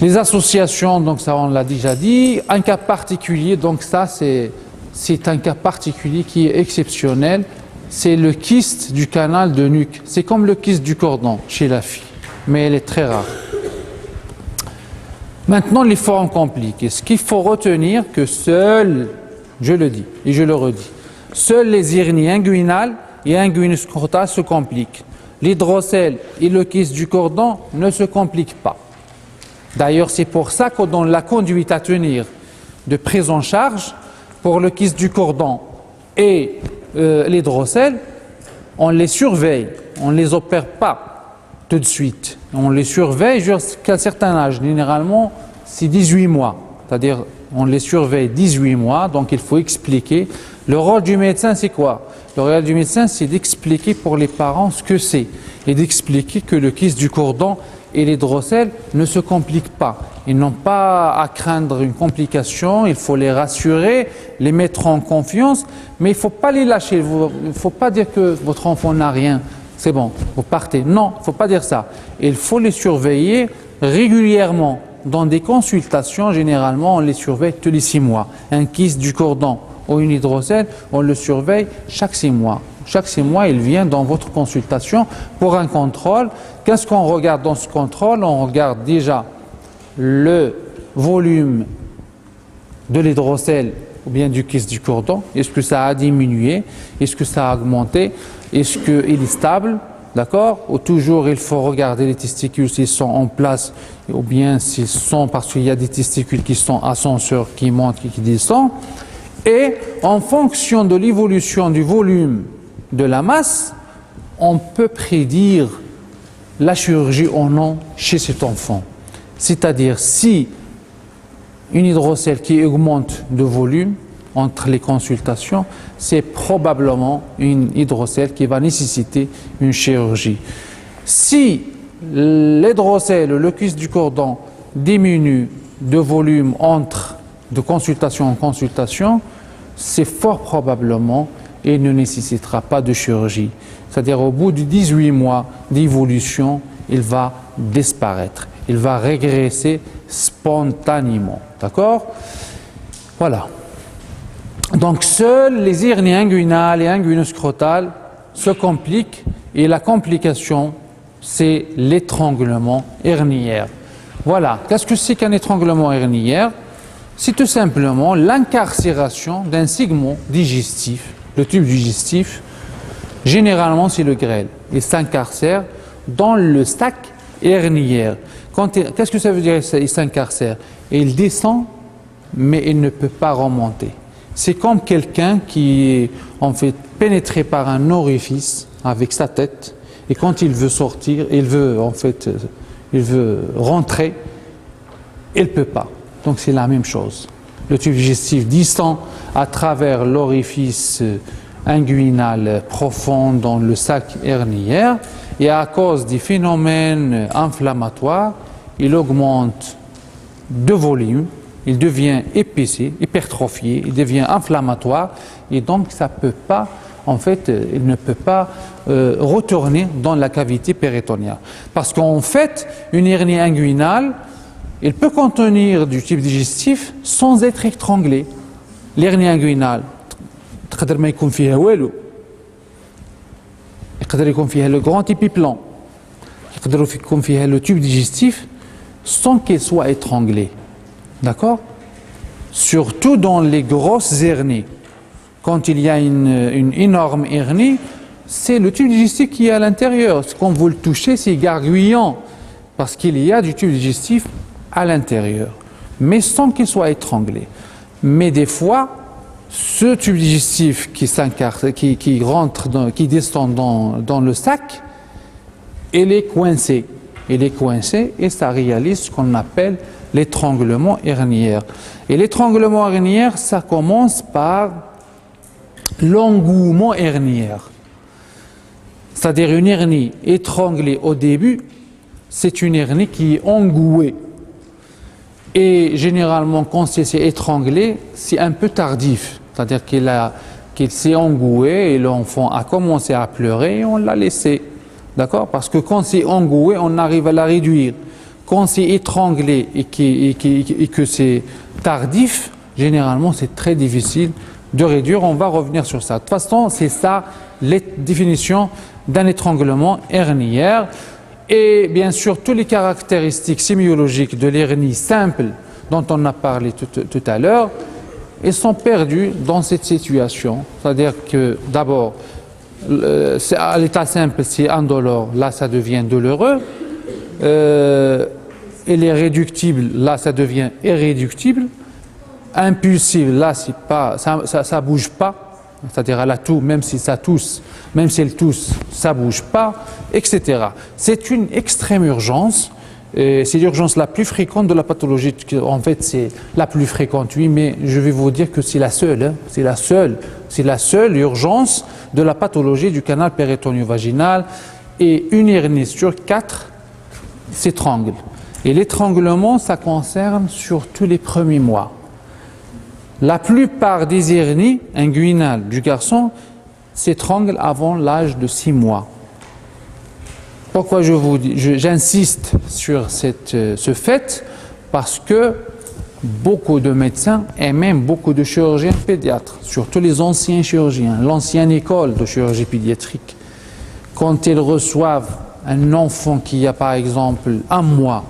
Les associations, donc ça on l'a déjà dit. Un cas particulier, donc ça c'est un cas particulier qui est exceptionnel. C'est le kyste du canal de nuque. C'est comme le kyste du cordon chez la fille, mais elle est très rare. Maintenant, les formes compliquées. Ce qu'il faut retenir, que seuls, je le dis et je le redis, seuls les hernies inguinales et inguinuscrotales se compliquent. L'hydrocèle et le kyste du cordon ne se compliquent pas. D'ailleurs, c'est pour ça que dans la conduite à tenir de prise en charge, pour le kyste du cordon et l'hydrocèle, on les surveille, on ne les opère pas tout de suite. On les surveille jusqu'à un certain âge, généralement c'est 18 mois, c'est-à-dire on les surveille 18 mois, donc il faut expliquer. Le rôle du médecin c'est quoi? Le rôle du médecin c'est d'expliquer pour les parents ce que c'est et d'expliquer que le kyste du cordon et l'hydrocèle ne se compliquent pas. Ils n'ont pas à craindre une complication, il faut les rassurer, les mettre en confiance, mais il ne faut pas les lâcher, il ne faut pas dire que votre enfant n'a rien, c'est bon, vous partez. Non, il ne faut pas dire ça. Il faut les surveiller régulièrement. Dans des consultations, généralement, on les surveille tous les 6 mois. Un kyste du cordon ou une hydrocèle, on le surveille chaque 6 mois. Chaque 6 mois, il vient dans votre consultation pour un contrôle. Qu'est-ce qu'on regarde dans ce contrôle? On regarde déjà le volume de l'hydrocèle ou bien du kyste du cordon. Est-ce que ça a diminué? Est-ce que ça a augmenté? Est-ce qu'il est stable? D'accord? Ou toujours il faut regarder les testicules s'ils sont en place ou bien s'ils sont, parce qu'il y a des testicules qui sont ascenseurs, qui montent et qui descendent. Et en fonction de l'évolution du volume de la masse, on peut prédire la chirurgie ou non chez cet enfant. C'est-à-dire si une hydrocèle qui augmente de volume entre les consultations, c'est probablement une hydrocèle qui va nécessiter une chirurgie. Si l'hydrocèle, le kyste du cordon diminue de volume de consultation en consultation, c'est fort probablement et ne nécessitera pas de chirurgie. C'est-à-dire au bout de 18 mois d'évolution, il va disparaître. Il va régresser spontanément. D'accord? Voilà. Donc seules les hernies inguinales et inguinuscrotales se compliquent et la complication, c'est l'étranglement herniaire. Voilà. Qu'est-ce que c'est qu'un étranglement herniaire? C'est tout simplement l'incarcération d'un segment digestif, le tube digestif. Généralement, c'est le grêle. Il s'incarcère dans le sac herniaire. Qu'est-ce que ça veut dire, il s'incarcère? Il descend, mais il ne peut pas remonter. C'est comme quelqu'un qui est en fait pénétré par un orifice avec sa tête, et quand il veut sortir, il veut rentrer, il ne peut pas. Donc c'est la même chose. Le tube digestif descend à travers l'orifice inguinal profond dans le sac herniaire et à cause des phénomènes inflammatoires, il augmente de volume, il devient épaissé, hypertrophié, il devient inflammatoire et donc ça peut pas, en fait, il ne peut pas retourner dans la cavité péritonéale. Parce qu'en fait, une hernie inguinale, il peut contenir du tube digestif sans être étranglé. L'hernie inguinale, تقدر ما يكون فيها والو يقدر يكون فيها le grand épiplan يقدر يكون فيها le tube digestif sans qu'il soit étranglé. D'accord? Surtout dans les grosses hernies. Quand il y a une énorme hernie, c'est le tube digestif qui est à l'intérieur. Quand vous le touchez, c'est gargouillant parce qu'il y a du tube digestif à l'intérieur, mais sans qu'il soit étranglé. Mais des fois, ce tube digestif qui rentre, qui descend dans le sac, il est coincé. Il est coincé et ça réalise ce qu'on appelle l'étranglement herniaire. Et l'étranglement herniaire, ça commence par l'engouement herniaire. C'est-à-dire une hernie étranglée au début, c'est une hernie qui est engouée. Et généralement, quand c'est étranglé, c'est un peu tardif. C'est-à-dire qu'il s'est engoué et l'enfant a commencé à pleurer et on l'a laissé. D'accord? Parce que quand c'est engoué, on arrive à la réduire. Quand c'est étranglé et que c'est tardif, généralement c'est très difficile de réduire. On va revenir sur ça. De toute façon, c'est ça les définitions d'un étranglement herniaire. Et bien sûr, toutes les caractéristiques sémiologiques de l'hernie simple dont on a parlé tout à l'heure, elles sont perdues dans cette situation. C'est-à-dire que d'abord, à l'état simple, c'est indolore, là ça devient douloureux. Elle est réductible, là ça devient irréductible. Impulsive, là c'est pas, ça bouge pas. C'est-à-dire elle a tout, même si ça tousse, même si elle tousse, ça bouge pas, etc. C'est une extrême urgence. C'est l'urgence la plus fréquente de la pathologie. En fait, c'est la plus fréquente, oui, mais je vais vous dire que c'est la seule. Hein, c'est la seule urgence de la pathologie du canal péritoneo-vaginal. Et une hernie sur 4 s'étrangle. Et l'étranglement, ça concerne surtout les premiers mois. La plupart des hernies inguinales du garçon s'étranglent avant l'âge de 6 mois. Pourquoi j'insiste sur ce fait? Parce que beaucoup de médecins et même beaucoup de chirurgiens pédiatres, surtout les anciens chirurgiens, l'ancienne école de chirurgie pédiatrique, quand ils reçoivent un enfant qui a par exemple 1 mois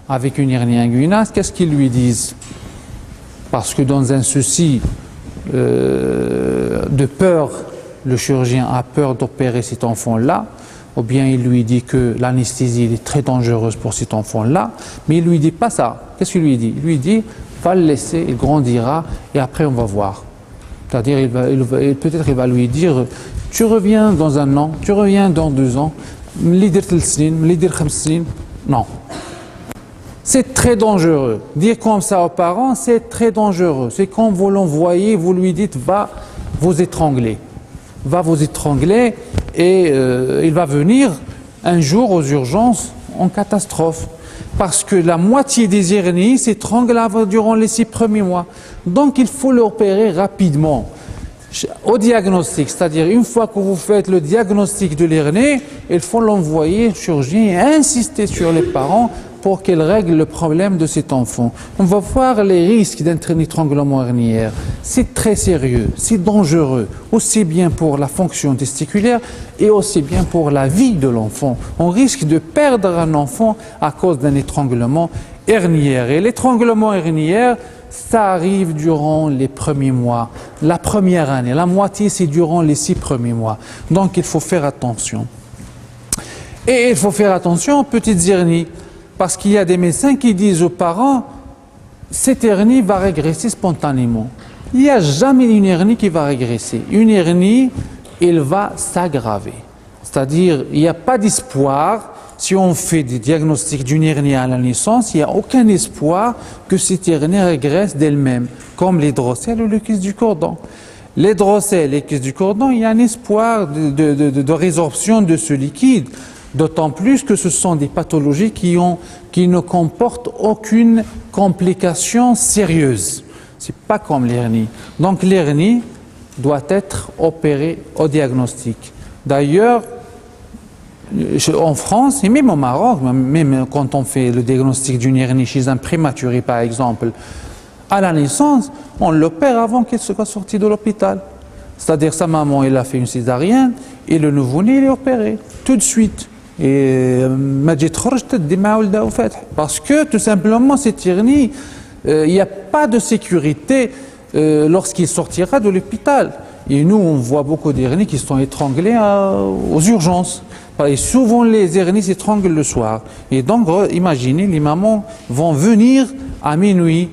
avec une hernie inguinale, qu'est-ce qu'ils lui disent? Parce que dans un souci de peur, le chirurgien a peur d'opérer cet enfant-là, ou bien il lui dit que l'anesthésie est très dangereuse pour cet enfant-là, mais il ne lui dit pas ça. Qu'est-ce qu'il lui dit? Il lui dit, va le laisser, il grandira, et après on va voir. C'est-à-dire, peut-être il va lui dire, tu reviens dans 1 an, tu reviens dans 2 ans, non. C'est très dangereux. Dire comme ça aux parents, c'est très dangereux. C'est quand vous l'envoyez, vous lui dites, va vous étrangler. Va vous étrangler et il va venir un jour aux urgences en catastrophe. Parce que la moitié des hernies s'étranglent durant les 6 premiers mois. Donc il faut l'opérer rapidement. Au diagnostic, c'est-à-dire une fois que vous faites le diagnostic de l'hernie, il faut l'envoyer au chirurgien et insister sur les parents pour qu'ils règlent le problème de cet enfant. On va voir les risques d'un étranglement herniaire. C'est très sérieux, c'est dangereux, aussi bien pour la fonction testiculaire et aussi bien pour la vie de l'enfant. On risque de perdre un enfant à cause d'un étranglement herniaire. Et l'étranglement herniaire, ça arrive durant les premiers mois, la première année. La moitié, c'est durant les 6 premiers mois. Donc, il faut faire attention. Et il faut faire attention aux petites hernies. Parce qu'il y a des médecins qui disent aux parents, cette hernie va régresser spontanément. Il n'y a jamais une hernie qui va régresser. Une hernie, elle va s'aggraver. C'est-à-dire, il n'y a pas d'espoir. Si on fait des diagnostics d'une hernie à la naissance, il n'y a aucun espoir que cette hernie régresse d'elle-même, comme l'hydrocèle ou le kyste du cordon. L'hydrocèle et le kyste du cordon, il y a un espoir de résorption de ce liquide. D'autant plus que ce sont des pathologies qui ne comportent aucune complication sérieuse. Ce n'est pas comme l'hernie. Donc l'hernie doit être opérée au diagnostic. D'ailleurs, en France et même au Maroc, même quand on fait le diagnostic d'une hernie chez un prématuré par exemple, à la naissance, on l'opère avant qu'elle soit sortie de l'hôpital. C'est-à-dire sa maman, elle a fait une césarienne et le nouveau-né, il est opéré tout de suite. Et parce que tout simplement cette hernie, il n'y a pas de sécurité lorsqu'il sortira de l'hôpital. Et nous, on voit beaucoup d'hernies qui sont étranglées aux urgences. Et souvent, les hernies s'étranglent le soir. Et donc, imaginez, les mamans vont venir à minuit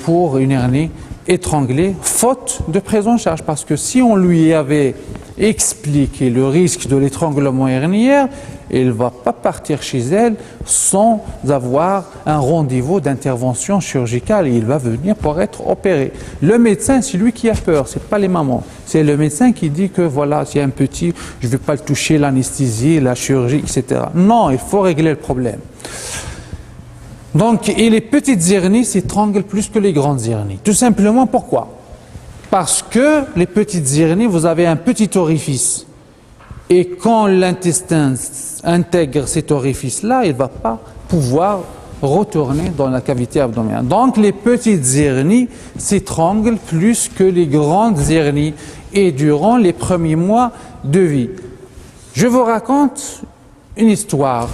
pour une hernie étranglée, faute de prise en charge. Parce que si on lui avait expliqué le risque de l'étranglement herniaire, elle ne va pas partir chez elle sans avoir un rendez-vous d'intervention chirurgicale et il va venir pour être opéré. Le médecin, c'est lui qui a peur, ce n'est pas les mamans. C'est le médecin qui dit que voilà, s'il y a un petit, je ne vais pas le toucher, l'anesthésie, la chirurgie, etc. Non, il faut régler le problème. Donc, et les petites hernies s'étranglent plus que les grandes hernies. Tout simplement, pourquoi? Parce que les petites hernies, vous avez un petit orifice. Et quand l'intestin intègre cet orifice-là, il ne va pas pouvoir retourner dans la cavité abdominale. Donc les petites hernies s'étranglent plus que les grandes hernies et durant les premiers mois de vie. Je vous raconte une histoire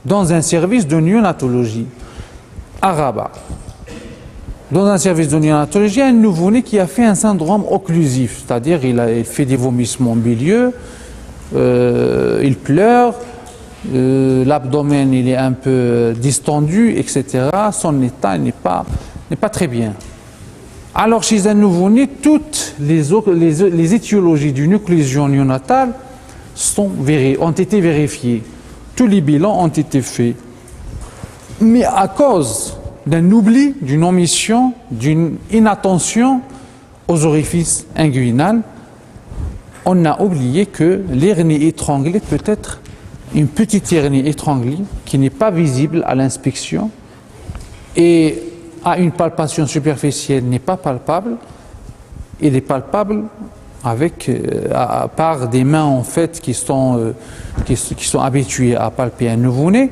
dans un service de néonatologie à Rabat. Dans un service de néonatologie, un nouveau-né qui a fait un syndrome occlusif, c'est-à-dire il fait des vomissements bilieux, il pleure, l'abdomen il est un peu distendu, etc. Son état n'est pas très bien. Alors chez un nouveau-né, toutes les étiologies d'une occlusion néonatale ont été vérifiées. Tous les bilans ont été faits. Mais à cause d'un oubli, d'une omission, d'une inattention aux orifices inguinaux, on a oublié que l'hernie étranglée peut être une petite hernie étranglée qui n'est pas visible à l'inspection et à une palpation superficielle n'est pas palpable. Il est palpable par des mains en fait qui sont habituées à palper un nouveau-né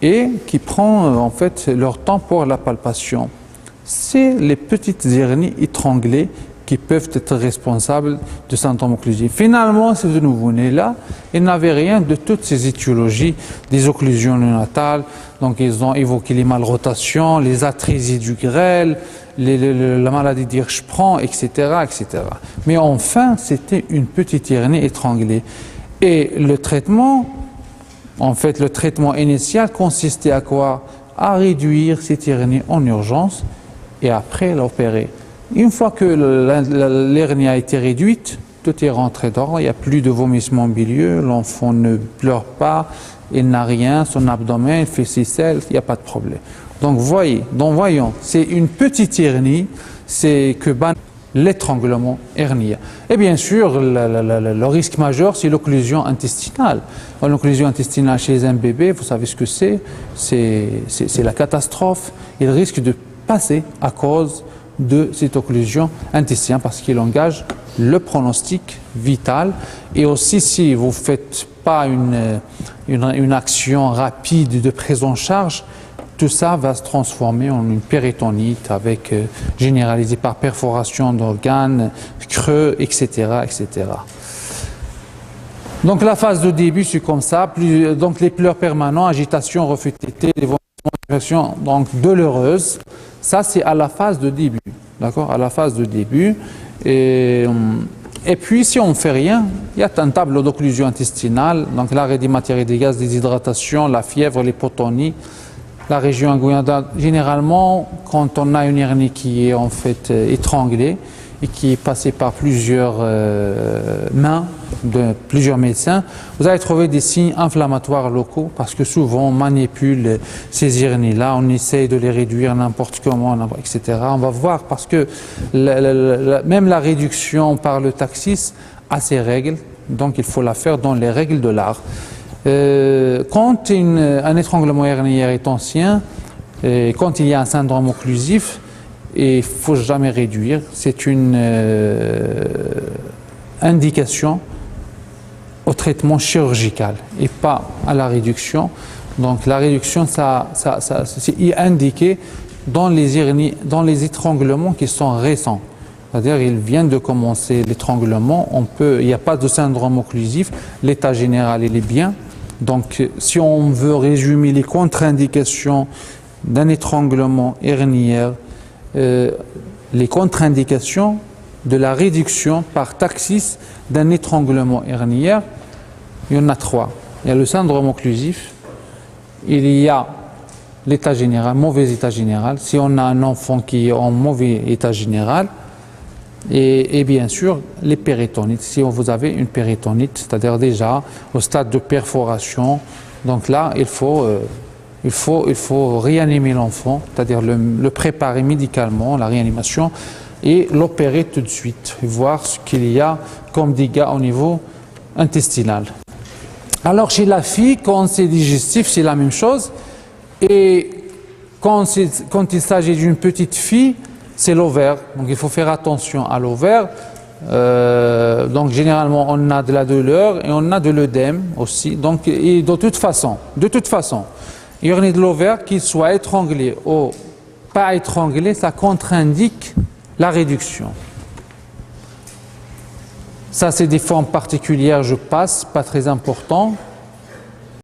et qui prend en fait leur temps pour la palpation. C'est les petites hernies étranglées qui peuvent être responsables de syndrome occlusif. Finalement, ce nouveau-né-là, il n'avait rien de toutes ces étiologies des occlusions néonatales. Donc, ils ont évoqué les malrotations, les atrésies du grêle, la maladie d'Hirschsprung, etc., etc. Mais enfin, c'était une petite hernie étranglée. Et le traitement, en fait, le traitement initial consistait à quoi? À réduire cette hernie en urgence et après l'opérer. Une fois que l'hernie a été réduite, tout est rentré d'ordre, il n'y a plus de vomissements bilieux, l'enfant ne pleure pas, il n'a rien, son abdomen fait ses selles, il n'y a pas de problème. Donc voyons, c'est une petite hernie, c'est que l'étranglement hernier. Et bien sûr, le risque majeur, c'est l'occlusion intestinale. L'occlusion intestinale chez un bébé, vous savez ce que c'est la catastrophe. Il risque de passer à cause de cette occlusion intestinale parce qu'il engage le pronostic vital. Et aussi, si vous ne faites pas une action rapide de prise en charge, tout ça va se transformer en une péritonite généralisée par perforation d'organes, creux, etc., etc. Donc la phase de début, c'est comme ça. Donc les pleurs permanents, agitation, refus de tétée, les vomissements, donc douloureuses. Ça, c'est à la phase de début, d'accord? À la phase de début. Et puis, si on ne fait rien, il y a un tableau d'occlusion intestinale, donc l'arrêt des matières et des gaz, déshydratation, la fièvre, l'hypotonie, la région inguinale. Généralement, quand on a une hernie qui est en fait étranglée et qui est passée par plusieurs mains de plusieurs médecins, vous allez trouver des signes inflammatoires locaux parce que souvent on manipule ces hernies-là, on essaye de les réduire n'importe comment, etc. On va voir parce que même la réduction par le taxis a ses règles, donc il faut la faire dans les règles de l'art. Quand un étranglement herniaire est ancien, quand il y a un syndrome occlusif, il ne faut jamais réduire. C'est une indication au traitement chirurgical et pas à la réduction. Donc la réduction, c'est indiqué dans les hernies, dans les étranglements qui sont récents. C'est-à-dire qu'ils viennent de commencer l'étranglement, il n'y a pas de syndrome occlusif, l'état général il est bien. Donc si on veut résumer les contre-indications d'un étranglement herniaire, les contre-indications de la réduction par taxis d'un étranglement herniaire, il y en a 3. Il y a le syndrome occlusif, il y a l'état général, mauvais état général, si on a un enfant qui est en mauvais état général, et bien sûr les péritonites, si vous avez une péritonite, c'est-à-dire déjà au stade de perforation, donc là il faut réanimer l'enfant, c'est-à-dire le préparer médicalement, la réanimation, et l'opérer tout de suite, voir ce qu'il y a comme dégâts au niveau intestinal. Alors chez la fille, quand c'est digestif, c'est la même chose, et quand il s'agit d'une petite fille, c'est l'ovaire, donc il faut faire attention à l'ovaire. Donc généralement on a de la douleur et on a de l'œdème aussi. Donc et de toute façon, uriner de l'ovaire, qu'il soit étranglé ou pas étranglé, ça contre-indique la réduction. Ça c'est des formes particulières, je passe, pas très important.